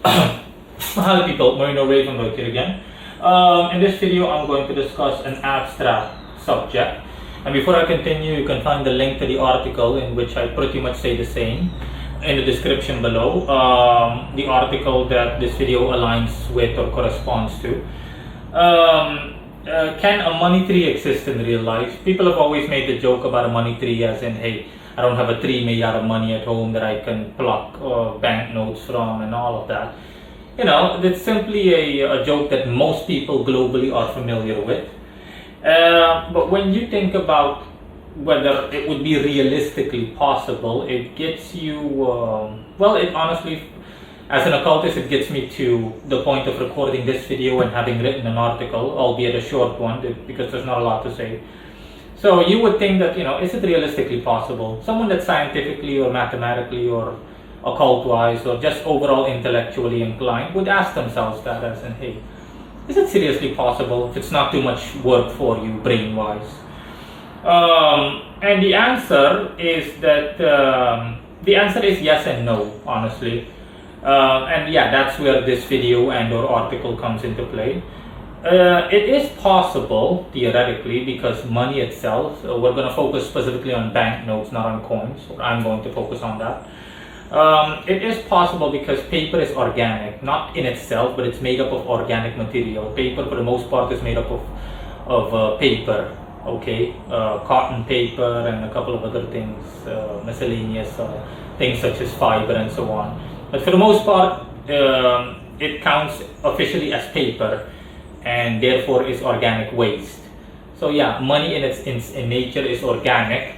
Hi people, Marino Ravenberg here again. In this video I'm going to discuss an abstract subject, and before I continue you can find the link to the article in which I pretty much say the same in the description below. The article that this video aligns with or corresponds to. Can a money tree exist in real life? People have always made the joke about a money tree as in, hey, I don't have a tree made out of money at home that I can pluck banknotes from and all of that. You know, it's simply a joke that most people globally are familiar with. But when you think about whether it would be realistically possible, it gets you, well, it honestly, as an occultist, it gets me to the point of recording this video and having written an article, albeit a short one, because there's not a lot to say. So you would think that, you know, is it realistically possible? Someone that's scientifically or mathematically or occult-wise or just overall intellectually inclined would ask themselves that as in, hey, is it seriously possible if it's not too much work for you brain-wise? And the answer is that, the answer is yes and no, honestly. And yeah, that's where this video and or article comes into play. It is possible, theoretically, because money itself, we're going to focus specifically on banknotes, not on coins, or I'm going to focus on that. It is possible because paper is organic, not in itself, but it's made up of organic material. Paper, for the most part, is made up of paper, okay? Cotton paper and a couple of other things, miscellaneous things such as fiber and so on. But for the most part, it counts officially as paper, and therefore is organic waste. So yeah, money in nature is organic.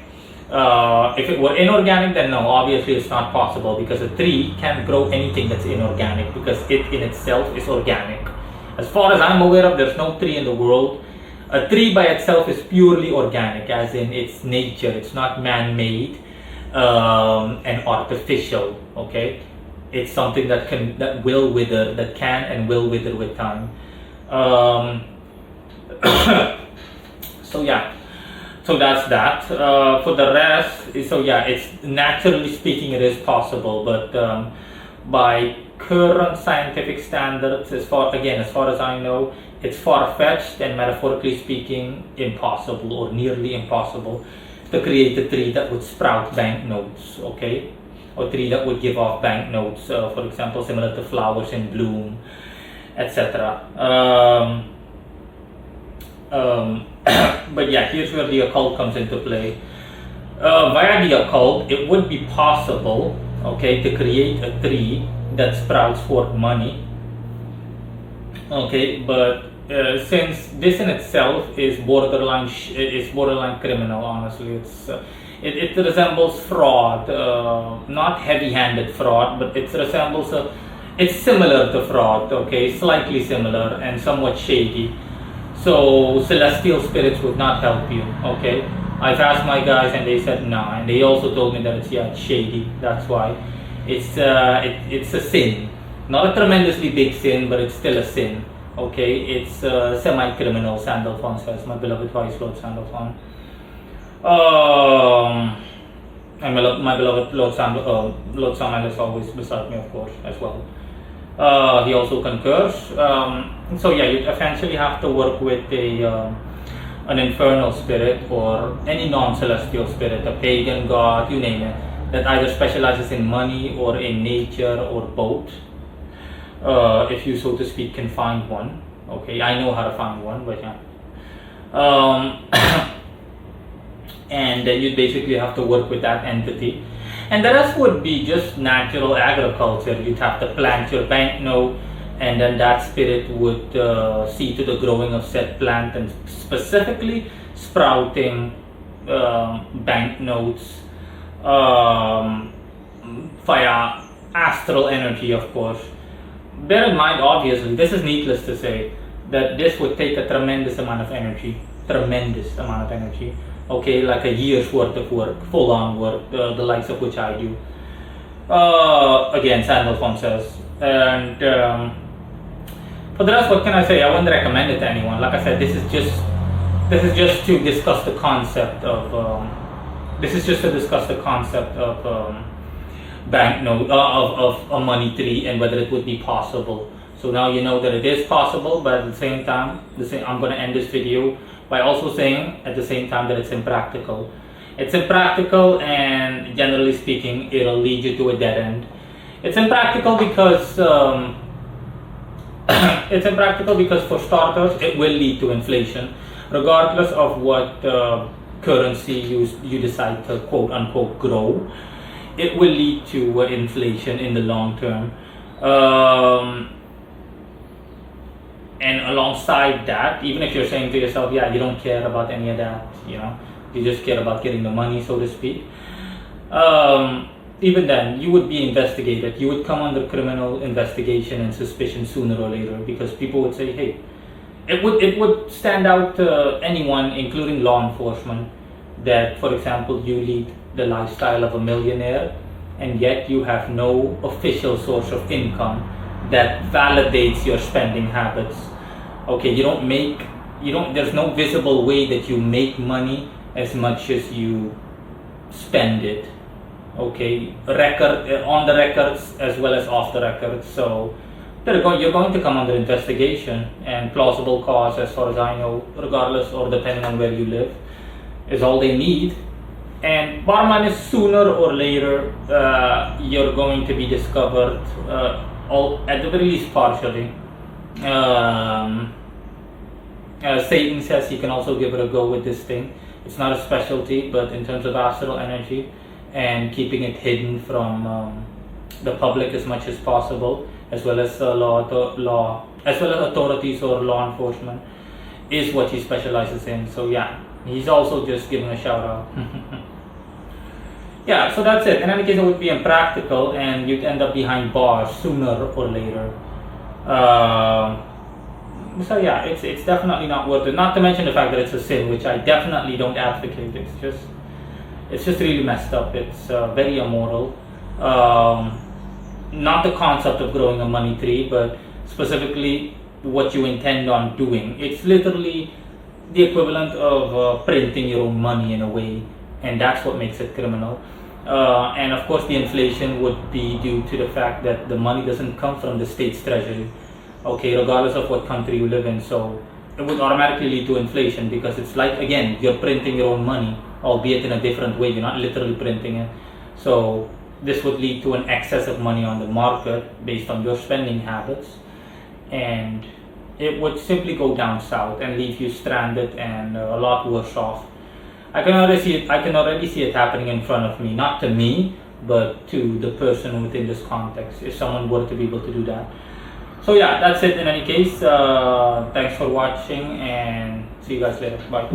If it were inorganic, then no, obviously it's not possible, because a tree can't grow anything that's inorganic, because it in itself is organic. As far as I'm aware of, there's no tree in the world. A tree by itself is purely organic, as in its nature. It's not man-made and artificial, okay? It's something that will wither, that can and will wither with time. So yeah, so that's that. For the rest, so yeah, it's naturally speaking it is possible, but by current scientific standards, as far as I know, it's far-fetched and metaphorically speaking impossible or nearly impossible to create a tree that would sprout banknotes, okay, or tree that would give off banknotes, for example, similar to flowers in bloom, etc. But yeah, here's where the occult comes into play. Via the occult, it would be possible, okay, to create a tree that sprouts forth money. Okay, but since this in itself is borderline criminal, honestly, it resembles fraud, not heavy-handed fraud, but it's similar to fraud, okay, slightly similar and somewhat shady. So celestial spirits would not help you, okay. I've asked my guys and they said nah, and they also told me that it's shady. That's why it's a sin, not a tremendously big sin, but it's still a sin, okay. It's semi-criminal, Sandalphon says, my beloved Vice Lord Sandalphon. And my beloved Lord Samuel is always beside me, of course, as well. He also concurs. So yeah, you essentially have to work with an infernal spirit or any non-celestial spirit, a pagan god, you name it, that either specializes in money or in nature or both. If you, so to speak, can find one. Okay, I know how to find one, but yeah. And then you basically have to work with that entity, and the rest would be just natural agriculture. You'd have to plant your banknote, and then that spirit would see to the growing of said plant, and specifically sprouting banknotes via astral energy, of course. Bear in mind, obviously, this is needless to say, that this would take a tremendous amount of energy, okay, like a year's worth of work, full-on work, the likes of which I do. Again, Sandalphon says. And for the rest, what can I say? I wouldn't recommend it to anyone. Like I said, this is just to discuss the concept of banknote of a money tree and whether it would be possible. So now you know that it is possible, but at the same time, I'm going to end this video by also saying at the same time that it's impractical. It's impractical, and generally speaking, it'll lead you to a dead end. It's impractical because for starters, it will lead to inflation, regardless of what currency you decide to quote unquote grow. It will lead to inflation in the long term. And alongside that, even if you're saying to yourself, yeah, you don't care about any of that, you just care about getting the money, so to speak, even then, you would be investigated. You would come under criminal investigation and suspicion sooner or later, because people would say, hey, it would stand out to anyone, including law enforcement, that, for example, you lead the lifestyle of a millionaire, and yet you have no official source of income that validates your spending habits. Okay, there's no visible way that you make money as much as you spend it. Okay, on the records as well as off the records. So you're going to come under investigation, and plausible cause, as far as I know, regardless or depending on where you live, is all they need. And bottom line is, sooner or later, you're going to be discovered, at the very least partially. Satan says he can also give it a go with this thing. It's not a specialty, but in terms of astral energy and keeping it hidden from the public as much as possible, as well as as well as authorities or law enforcement, is what he specializes in. So yeah, he's also just giving a shout out. Yeah, so that's it. In any case, it would be impractical, and you'd end up behind bars sooner or later. So yeah, it's definitely not worth it. Not to mention the fact that it's a sin, which I definitely don't advocate. It's just really messed up. It's very immoral. Not the concept of growing a money tree, but specifically what you intend on doing. It's literally the equivalent of printing your own money in a way, and that's what makes it criminal. And of course, the inflation would be due to the fact that the money doesn't come from the state's treasury, okay, regardless of what country you live in. So it would automatically lead to inflation, because it's like, again, you're printing your own money, albeit in a different way. You're not literally printing it. So this would lead to an excess of money on the market based on your spending habits, and it would simply go down south and leave you stranded and a lot worse off. I can already see it happening in front of me, not to me, but to the person within this context, if someone were to be able to do that. So yeah, that's it in any case. Thanks for watching, and see you guys later. Bye.